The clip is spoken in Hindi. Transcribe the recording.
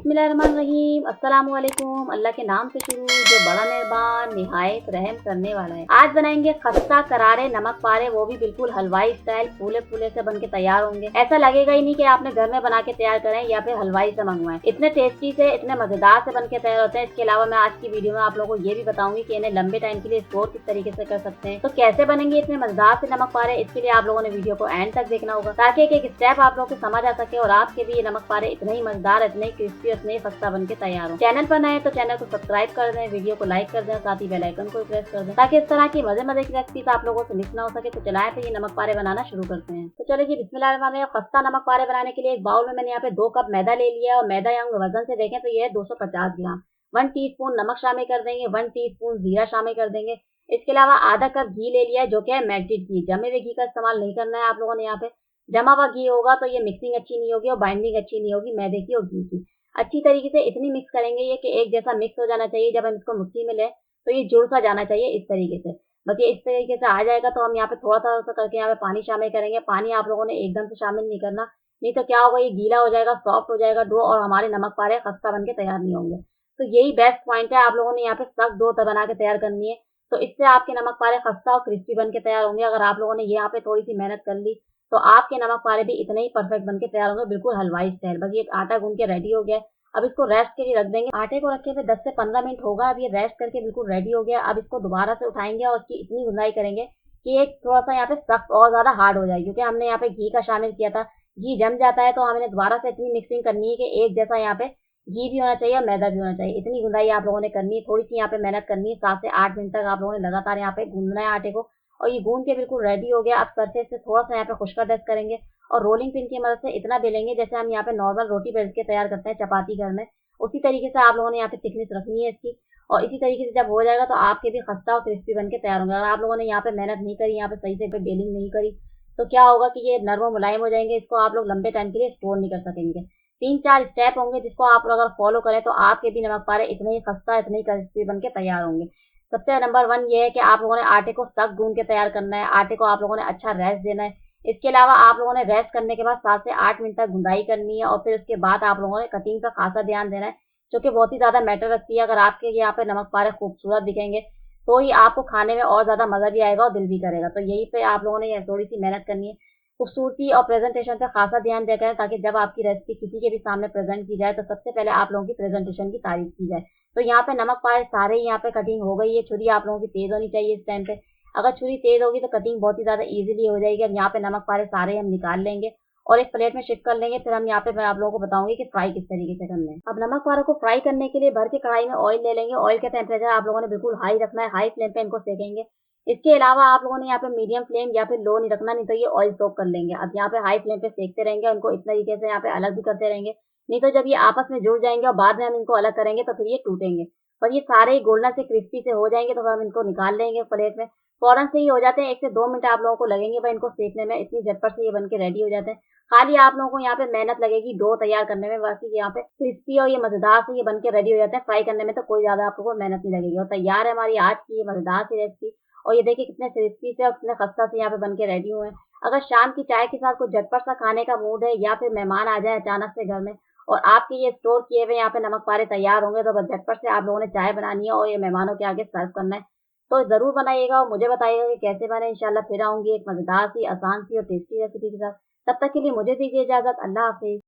बिस्मिल्लाहिर्रहमानिर्रहीम। अस्सलामुअलैकुम। अल्लाह के नाम से शुरू जो बड़ा मेहरबान निहायत रहम करने वाला है। आज बनाएंगे खस्ता करारे नमक पारे, वो भी बिल्कुल हलवाई स्टाइल, फूले फूले से बन के तैयार होंगे। ऐसा लगेगा ही नहीं कि आपने घर में बना के तैयार करें या फिर हलवाई से मंगवाएं। इतने टेस्टी से, इतने मजेदार से बन के तैयार होते हैं। इसके अलावा मैं आज की वीडियो में आप लोगों को ये भी बताऊंगी कि इन्हें लंबे टाइम के लिए स्टोर किस तरीके से कर सकते हैं। तो कैसे बनेंगे इतने मजेदार से नमक पारे, इसके लिए आप लोगों ने वीडियो को एंड तक देखना होगा ताकि एक एक स्टेप आप लोगों को समझ आ सके और आपके भी ये नमक पारे इतने ही मजेदार, इतने ही क्रिस्पी, इतने ही खस्ता बन के तैयार हो। चैनल पर नए तो चैनल को सब्सक्राइब कर दें, वीडियो को लाइक कर दें, साथ ही बेल आइकन को प्रेस कर दें ताकि इस तरह की मजे मजे की रेसिपीज आप लोगों से मिस ना हो सके। तो चलाएं तो ये नमक पारे बनाना शुरू करते हैं। तो चलिए जी, बिस्मिल्लाहिर्रहमानिर्रहीम। खस्ता नमक पारे बनाने के लिए एक बाउल में मैंने यहाँ पे 2 कप मैदा ले लिया और मैदा यहाँ वजन से देखें तो ये है 250 ग्राम। 1 टीस्पून नमक शामिल कर देंगे, 1 टीस्पून जीरा शामिल कर देंगे। इसके अलावा आधा कप घी ले लिया है जो कि है मेल्टेड घी। जमे हुए घी का इस्तेमाल नहीं करना है आप लोगों ने। यहाँ पे जमा हुआ घी होगा तो ये मिक्सिंग अच्छी नहीं होगी और बाइंडिंग अच्छी नहीं होगी मैदे की और घी की। अच्छी तरीके से इतनी मिक्स करेंगे ये कि एक जैसा मिक्स हो जाना चाहिए। जब हम इसको मुट्ठी में ले तो ये जुड़ सा जाना चाहिए इस तरीके से। बस ये इस तरीके से आ जाएगा तो हम यहाँ पे थोड़ा थोड़ा सा करके यहाँ पे पानी शामिल करेंगे। पानी आप लोगों ने एकदम से शामिल नहीं करना, नहीं तो क्या होगा, ये गीला हो जाएगा, सॉफ्ट हो जाएगा डो और हमारे नमक पारे खस्ता बन के तैयार नहीं होंगे। तो यही बेस्ट पॉइंट है, आप लोगों ने यहाँ पे सख्त डो बना के तैयार करनी है। तो इससे आपके नमक पारे खस्ता और क्रिस्पी बन के तैयार होंगे। अगर आप लोगों ने यहाँ पे थोड़ी सी मेहनत कर ली तो आपके नमक पारे भी इतने ही परफेक्ट बन के तैयार होंगे, बिल्कुल हलवाई स्टाइल। बस ये आटा गूंद के रेडी हो गया। अब इसको रेस्ट के लिए रख देंगे। आटे को रखे हुए 10 से 15 मिनट होगा। अब ये रेस्ट करके बिल्कुल रेडी हो गया। अब इसको दोबारा से उठाएंगे और इसकी इतनी गुंदाई करेंगे कि एक थोड़ा सा यहाँ पे सख्त और ज्यादा हार्ड हो जाए, क्योंकि हमने यहाँ पे घी का शामिल किया था। घी जम जाता है तो हमें दोबारा से इतनी मिक्सिंग करनी है कि एक जैसा यहाँ पे घी भी होना चाहिए और मैदा भी होना चाहिए। इतनी गुंदाई आप लोगों ने करनी है। थोड़ी सी यहाँ पे मेहनत करनी है। 7 से 8 मिनट तक आप लोगों ने लगातार यहाँ पे गूंदना है आटे को। और ये गूंद के बिल्कुल रेडी हो गया। अब सरफेस से थोड़ा सा यहाँ पे खुशका डस्ट करेंगे और रोलिंग पिन की मदद से इतना बेलेंगे जैसे हम यहाँ पे नॉर्मल रोटी बेल के तैयार करते हैं चपाती घर में। उसी तरीके से आप लोगों ने यहाँ पे थिकनेस रखनी है इसकी। और इसी तरीके से जब हो जाएगा तो आपके भी खस्ता और क्रिस्पी बन के तैयार होंगे। अगर आप लोगों ने यहाँ पे मेहनत नहीं करी, यहाँ पे सही से बेलिंग नहीं करी, तो क्या होगा कि ये नरम मुलायम हो जाएंगे। इसको आप लोग लंबे टाइम के लिए स्टोर नहीं कर सकेंगे। 3-4 स्टेप होंगे जिसको आप लोग अगर फॉलो करें तो आपके भी नमक पारे इतने ही खस्ता, इतने ही क्रिस्पी बन के तैयार होंगे। सबसे नंबर 1 ये है कि आप लोगों ने आटे को सख्त गूंद के तैयार करना है। आटे को आप लोगों ने अच्छा रेस्ट देना है। इसके अलावा आप लोगों ने रेस्ट करने के बाद 7 से 8 मिनट तक गुंदाई करनी है और फिर उसके बाद आप लोगों ने कटिंग का खासा ध्यान देना है, जो कि बहुत ही ज्यादा मैटर रखती है। अगर आपके यहाँ पे नमक पारे खूबसूरत दिखेंगे तो ही आपको खाने में और ज्यादा मजा भी आएगा और दिल भी करेगा। तो यही पे आप लोगों ने थोड़ी सी मेहनत करनी है। खूबसूरती और प्रेजेंटेशन पे खासा ध्यान देकर है ताकि जब आपकी रेसिपी किसी के भी सामने प्रेजेंट की जाए तो सबसे पहले आप लोगों की प्रेजेंटेशन की तारीफ की जाए। तो यहाँ पे नमक पारे सारे ही यहाँ पे कटिंग हो गई है। छुरी आप लोगों की तेज होनी चाहिए इस टाइम पे। अगर छुरी तेज होगी तो कटिंग बहुत ही ज्यादा इजीली हो जाएगी। अब यहाँ पे नमक पारे सारे हम निकाल लेंगे और एक प्लेट में शिफ्ट कर लेंगे। फिर हम यहाँ पे मैं आप लोगों को बताऊंगी कि फ्राई किस तरीके से करना है। अब नमक पारे को फ्राई करने के लिए भर के कढ़ाई में ऑयल ले लेंगे। ऑयल का टेम्परेचर आप लोगों ने बिल्कुल हाई रखना है, हाई फ्लेम पे इनको सेकेंगे। इसके अलावा आप लोगों ने यहाँ पे मीडियम फ्लेम या फिर लो नहीं रखना, नहीं तो ये ऑयल सोक कर लेंगे। अब यहाँ पे हाई फ्लेम पे सेकते रहेंगे, उनको इस तरीके से यहाँ पे अलग भी करते रहेंगे, नहीं तो जब ये आपस में जुड़ जाएंगे और बाद में हम इनको अलग करेंगे तो फिर ये टूटेंगे। और ये सारे ही गोल्डन से क्रिस्पी से हो जाएंगे तो फिर हम इनको निकाल लेंगे प्लेट में। फौरन से ही हो जाते हैं, 1 से 2 मिनट आप लोगों को लगेंगे भाई इनको सेकने में। इतनी झटपट से ये बन के रेडी हो जाते हैं। खाली आप लोगों को यहाँ पे मेहनत लगेगी डो तैयार करने में, बाकी यहाँ पे क्रिस्पी और ये मजेदार से ये बन के रेडी हो जाते हैं। फ्राई करने में तो कोई ज्यादा आप लोगों को मेहनत नहीं लगेगी। और तैयार है हमारी आज की ये मजेदार सी रेसिपी। और ये देखिए कितने क्रिस्पी से और कितने खस्ता से यहाँ पे बन के रेडी हुए हैं। अगर शाम की चाय के साथ कुछ झटपट सा खाने का मूड है या फिर मेहमान आ जाए अचानक से घर में और आपके ये स्टोर किए हुए यहाँ पे नमक पारे तैयार होंगे, तो बस झटपट से आप लोगों ने चाय बनानी है और ये मेहमानों के आगे सर्व करना है। तो जरूर बनाइएगा और मुझे बताइएगा कि कैसे बने। इंशाल्लाह फिर आऊंगी एक मजेदार सी, आसान सी और टेस्टी रेसिपी के साथ। तब तक के लिए मुझे दीजिए इजाजत। अल्लाह हाफिज।